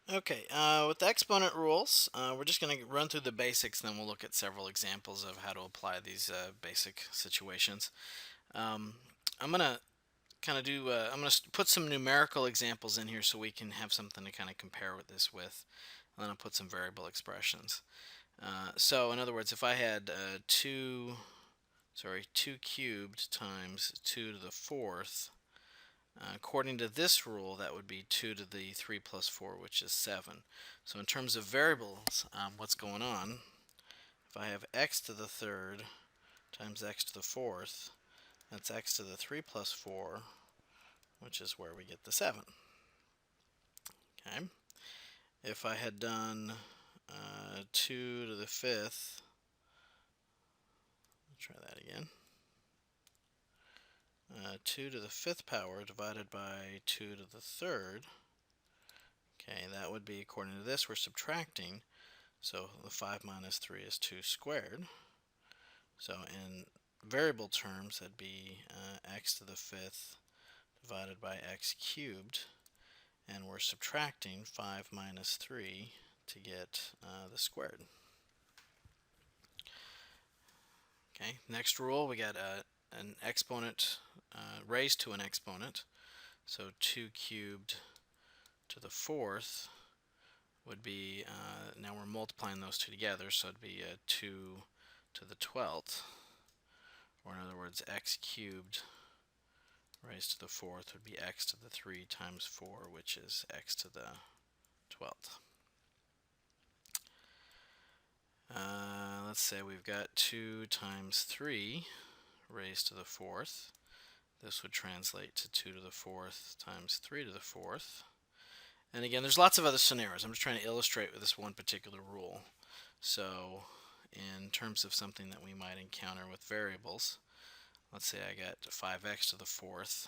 Okay, with the exponent rules, we're just going to run through the basics, then we'll look at several examples of how to apply these basic situations. I'm going to I'm going to put some numerical examples in here so we can have something to kind of compare with this with. And then I'll put some variable expressions. So in other words, if I had 2 cubed times 2 to the fourth, according to this rule, that would be 2 to the 3 plus 4, which is 7. So in terms of variables, what's going on, if I have x to the third times x to the fourth, that's x to the 3 plus 4, which is where we get the 7. Okay. If I had done 2 to the fifth, let's try that again. 2 to the fifth power divided by 2 to the third. Okay, that would be, according to this, we're subtracting. So the 5 minus 3 is 2 squared. So in variable terms, that'd be x to the fifth divided by x cubed. And we're subtracting 5 minus 3 to get the squared. Okay, next rule, we got an exponent raised to an exponent. So 2 cubed to the fourth would be, now we're multiplying those two together, so it'd be 2 to the 12th. Or in other words, x cubed raised to the fourth would be x to the 3 times 4, which is x to the 12th. Let's say we've got 2 times 3 raised to the fourth. This would translate to 2 to the fourth times 3 to the fourth. And again, there's lots of other scenarios. I'm just trying to illustrate with this one particular rule. So in terms of something that we might encounter with variables, let's say I got 5x to the fourth.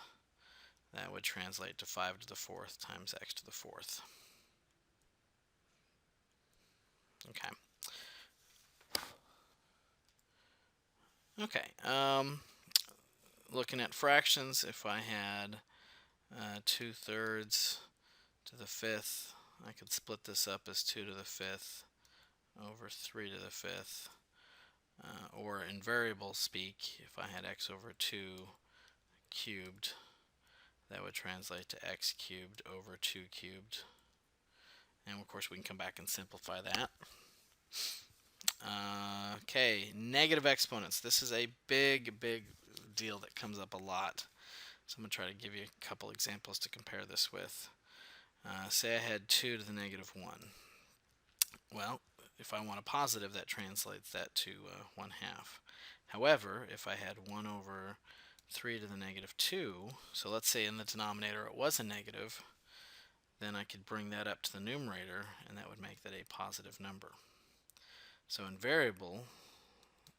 That would translate to 5 to the fourth times x to the fourth. Okay. Okay. Looking at fractions, if I had 2/3 to the fifth, I could split this up as 2 to the fifth over 3 to the fifth. Or in variable speak, if I had x over 2 cubed, that would translate to x cubed over 2 cubed. And of course we can come back and simplify that. Okay, negative exponents. This is a big deal that comes up a lot. So I'm going to try to give you a couple examples to compare this with. Say I had 2 to the negative 1. Well, if I want a positive, that translates that to 1/2. However, if I had 1 over 3 to the negative 2, so let's say in the denominator it was a negative, then I could bring that up to the numerator, and that would make that a positive number. So in variable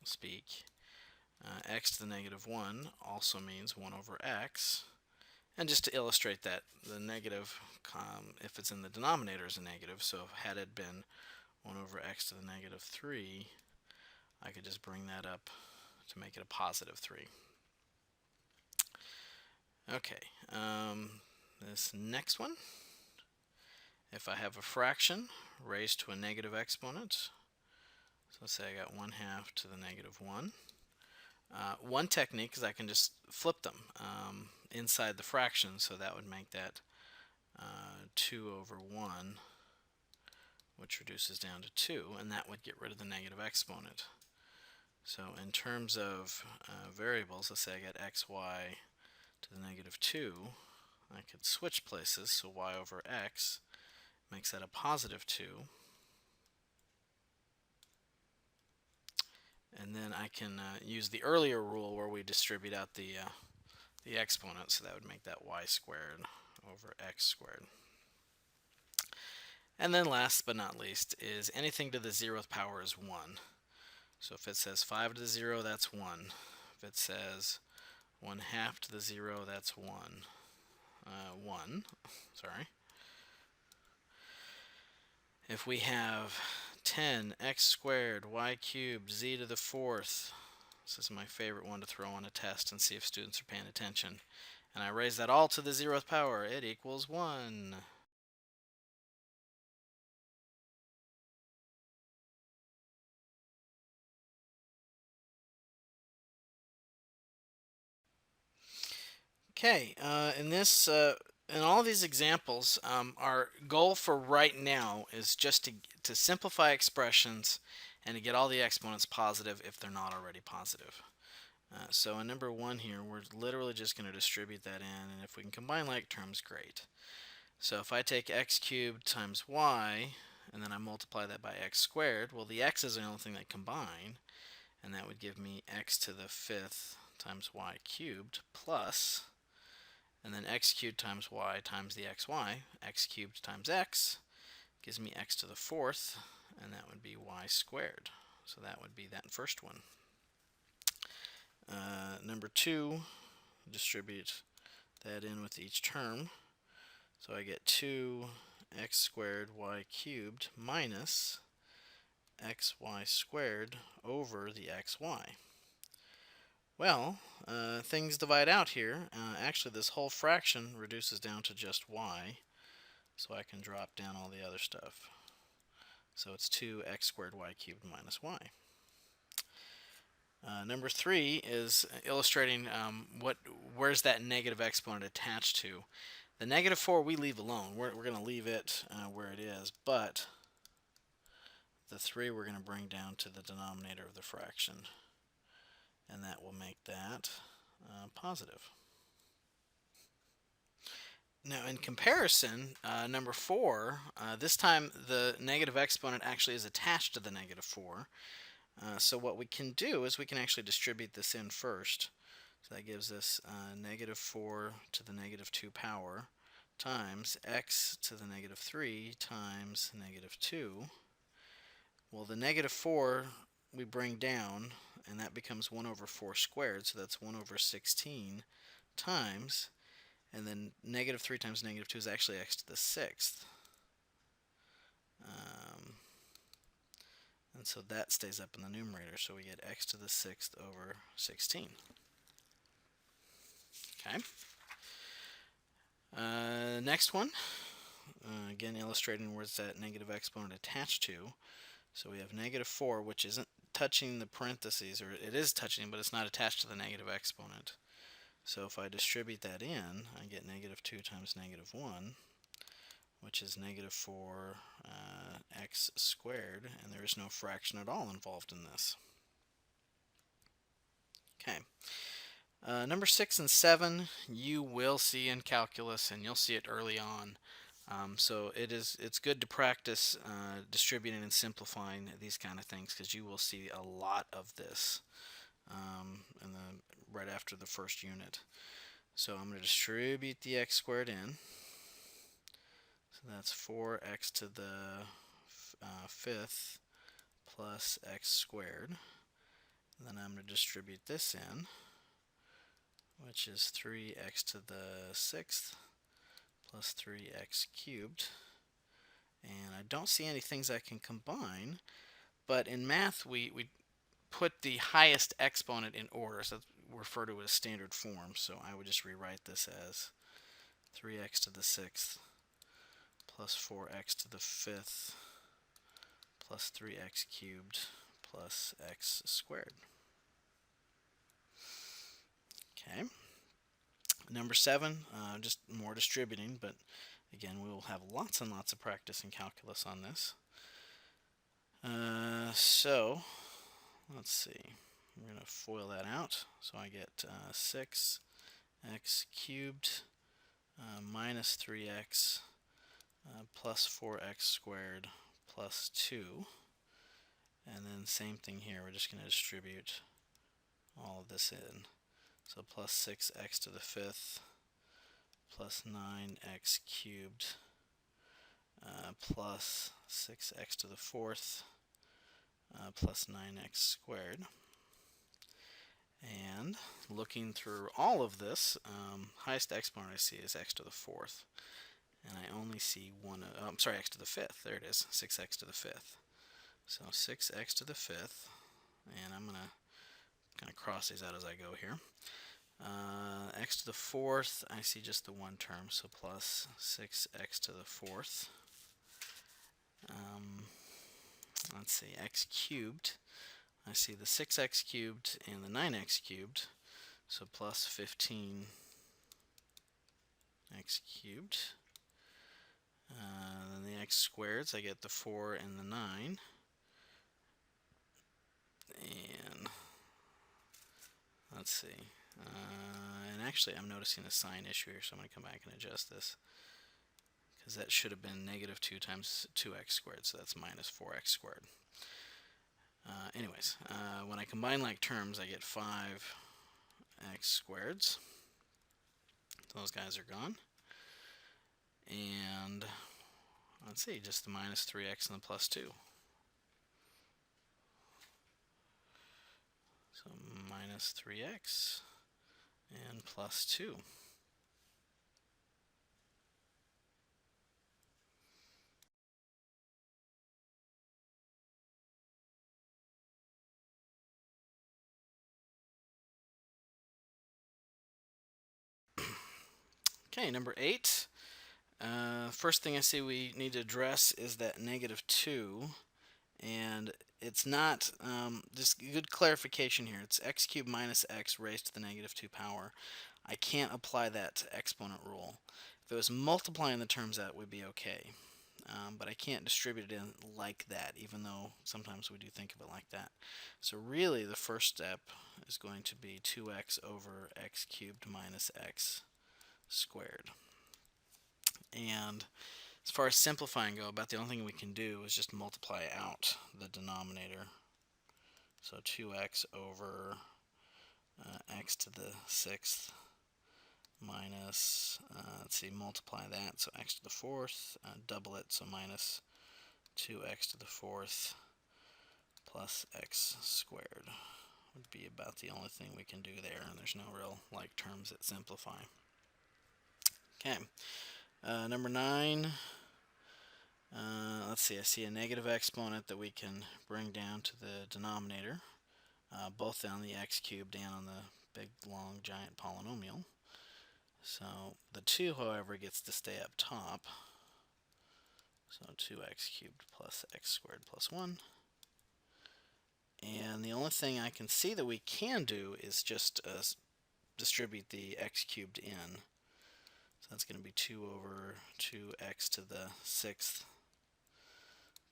speak, x to the negative 1 also means 1 over x. And just to illustrate that, the negative, if it's in the denominator, is a negative. So had it been 1 over x to the negative 3, I could just bring that up to make it a positive 3. Okay, this next one, if I have a fraction raised to a negative exponent, so let's say I got 1/2 to the negative 1. One technique is I can just flip them inside the fraction, so that would make that 2 over 1, which reduces down to 2, and that would get rid of the negative exponent. So in terms of variables, let's say I got xy to the negative 2, I could switch places, so y over x makes that a positive 2. And then I can use the earlier rule where we distribute out the exponent, so that would make that y squared over x squared. And then last but not least is anything to the 0th power is 1. So if it says 5 to the 0, that's 1. If it says 1/2 to the 0, that's 1. 1, sorry. If we have 10 x squared y cubed z to the fourth, this is my favorite one to throw on a test and see if students are paying attention, and I raise that all to the 0th power, it equals 1. Okay, in all these examples, our goal for right now is just to simplify expressions and to get all the exponents positive if they're not already positive. So in number one here, we're literally just going to distribute that in, and if we can combine like terms, great. So if I take x cubed times y, and then I multiply that by x squared, well, the x is the only thing that combine, and that would give me x to the fifth times y cubed plus, and then x cubed times y times the xy, x cubed times x gives me x to the fourth, and that would be y squared. So that would be that first one. Number two, distribute that in with each term. So I get 2x squared y cubed minus xy squared over the xy. Well, things divide out here. Actually, this whole fraction reduces down to just y, so I can drop down all the other stuff. So it's 2x squared y cubed minus y. Number three is illustrating where's that negative exponent attached to. The negative 4 we leave alone. We're going to leave it where it is, but the 3 we're going to bring down to the denominator of the fraction, and that will make that positive. Now in comparison, number 4, this time the negative exponent actually is attached to the negative 4. So what we can do is we can actually distribute this in first. So that gives us negative 4 to the negative 2 power times x to the negative 3 times negative 2. Well, the negative 4 we bring down, and that becomes 1 over 4 squared, so that's 1 over 16 times, and then negative 3 times negative 2 is actually x to the 6th. And so that stays up in the numerator, so we get x to the 6th over 16. Okay. Next one, again illustrating where's that negative exponent attached to. So we have negative 4, which isn't touching the parentheses, or it is touching, but it's not attached to the negative exponent. So if I distribute that in, I get negative 2 times negative 1, which is negative 4 x squared, and there is no fraction at all involved in this. Okay. Number 6 and 7 you will see in calculus, and you'll see it early on. So it's good to practice distributing and simplifying these kind of things, because you will see a lot of this right after the first unit. So I'm going to distribute the x squared in. So that's 4x to the fifth plus x squared. And then I'm going to distribute this in, which is 3x to the sixth plus 3x cubed. And I don't see any things I can combine, but in math we put the highest exponent in order, so we refer to it as standard form. So I would just rewrite this as 3x to the sixth plus 4x to the fifth plus 3x cubed plus x squared. Okay. Number 7, just more distributing, but again, we will have lots and lots of practice in calculus on this. So let's see. We're going to FOIL that out. So I get 6x cubed minus 3x plus 4x squared plus 2. And then same thing here. We're just going to distribute all of this in. So plus 6x to the fifth plus 9x cubed plus 6x to the fourth plus 9x squared. And looking through all of this, highest exponent I see is x to the fourth. And I only see x to the fifth. There it is, 6x to the fifth. So 6x to the fifth, and I'm going to kind of cross these out as I go here. X to the fourth, I see just the one term, so plus 6x to the fourth. Let's see, x cubed. I see the 6x cubed and the 9x cubed, so plus 15 x cubed. Then the x squareds, I get the 4 and the 9. And let's see. And actually, I'm noticing a sign issue here, so I'm going to come back and adjust this. Because that should have been negative 2 times 2x squared, so that's minus 4x squared. Anyways, when I combine like terms, I get 5x squareds. Those guys are gone. And let's see, just the minus 3x and the plus 2. So minus 3x and plus 2. Okay, number 8. First thing I see we need to address is that negative 2. And it's not, just good clarification here, it's x cubed minus x raised to the negative 2 power. I can't apply that to exponent rule. If it was multiplying the terms, that would be okay. But I can't distribute it in like that, even though sometimes we do think of it like that. So really the first step is going to be 2x over x cubed minus x squared. And as far as simplifying go, about the only thing we can do is just multiply out the denominator. So 2x over x to the 6th minus, let's see, multiply that, so x to the 4th, double it, so minus 2x to the 4th plus x squared would be about the only thing we can do there, and there's no real like terms that simplify. Okay, number 9. Let's see, I see a negative exponent that we can bring down to the denominator, both on the x cubed and on the big, long, giant polynomial. So the 2, however, gets to stay up top. So 2x cubed plus x squared plus 1. And the only thing I can see that we can do is just distribute the x cubed in. So that's going to be 2 over 2x to the 6th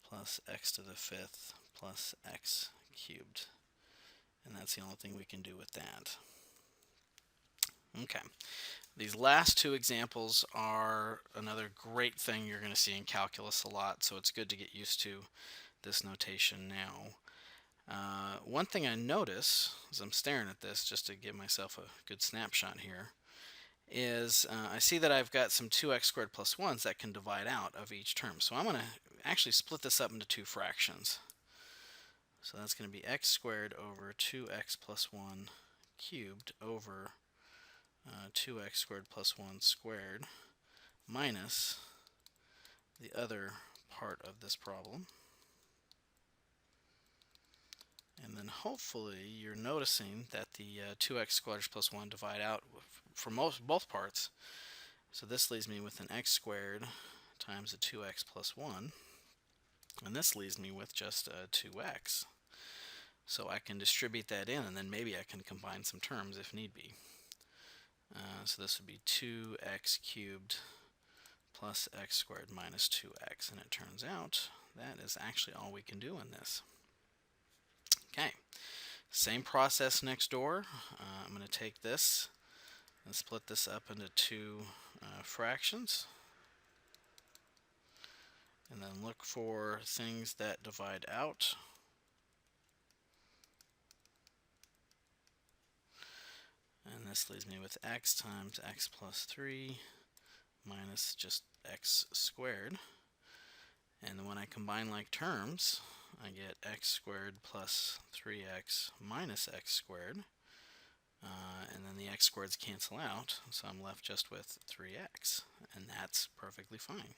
plus x to the 5th plus x cubed. And that's the only thing we can do with that. Okay. These last two examples are another great thing you're going to see in calculus a lot, so it's good to get used to this notation now. One thing I notice as I'm staring at this, just to give myself a good snapshot here, is I see that I've got some 2x squared plus 1s that can divide out of each term. So I'm going to actually split this up into two fractions. So that's going to be x squared over 2x plus 1 cubed over 2x squared plus 1 squared minus the other part of this problem. And then hopefully you're noticing that the 2x squared plus 1 divide out for both parts. So this leaves me with an x squared times a 2x plus 1. And this leaves me with just 2x. So I can distribute that in, and then maybe I can combine some terms if need be. So this would be 2x cubed plus x squared minus 2x. And it turns out that is actually all we can do in this. Okay, same process next door. I'm going to take this and split this up into two fractions. And then look for things that divide out. And this leaves me with x times x plus 3 minus just x squared. And when I combine like terms, I get x squared plus 3x minus x squared. And then the x squareds cancel out, so I'm left just with 3x. And that's perfectly fine.